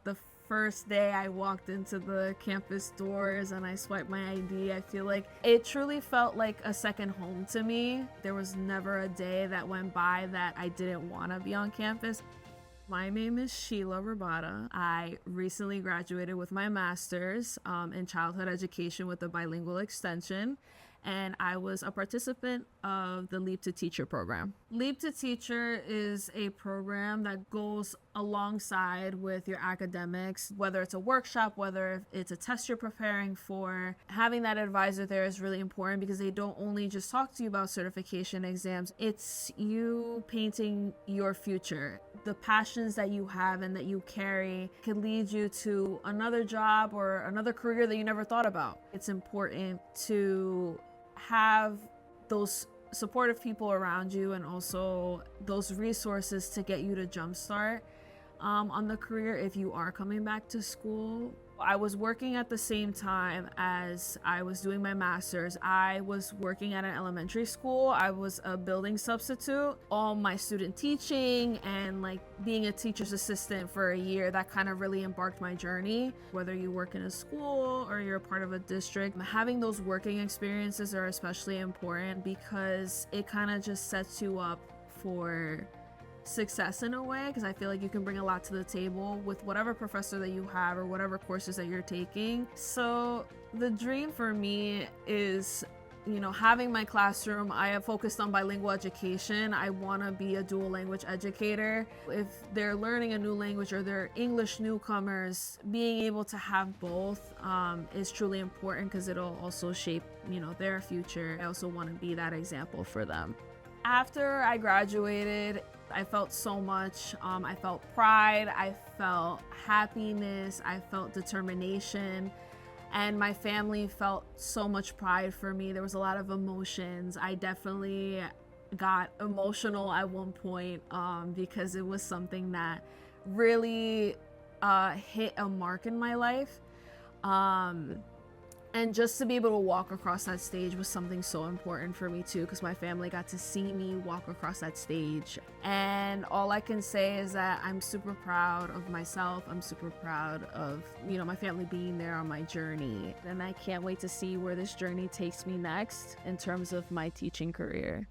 the first day I walked into the campus doors and I swiped my ID, I feel like it truly felt like a second home to me. There was never a day that went by that I didn't want to be on campus. My name is Sheila. I recently graduated with my master's in childhood education with the Bilingual Extension, and I was a participant of the Leap to Teacher program. Leap to Teacher is a program that goes alongside with your academics, whether it's a workshop, whether it's a test you're preparing for. Having that advisor there is really important because they don't only just talk to you about certification exams, it's you painting your future. The passions that you have and that you carry can lead you to another job or another career that you never thought about. It's important to have those supportive people around you and also those resources to get you to jumpstart on the career if you are coming back to school. I was working at the same time as I was doing my master's. I was working at an elementary school. I was a building substitute. All my student teaching and like being a teacher's assistant for a year, that kind of really embarked my journey. Whether you work in a school or you're a part of a district, having those working experiences are especially important because it kind of just sets you up for success in a way, because I feel like you can bring a lot to the table with whatever professor that you have or whatever courses that you're taking. So the dream for me is, having my classroom. I have focused on bilingual education. I want to be a dual language educator. If they're learning a new language or they're English newcomers, being able to have both is truly important because it'll also shape, their future. I also want to be that example for them. After I graduated, I felt so much. I felt pride, I felt happiness, I felt determination, and my family felt so much pride for me. There was a lot of emotions. I definitely got emotional at one point because it was something that really hit a mark in my life. And just to be able to walk across that stage was something so important for me too, because my family got to see me walk across that stage. And all I can say is that I'm super proud of myself. I'm super proud of, my family being there on my journey. And I can't wait to see where this journey takes me next in terms of my teaching career.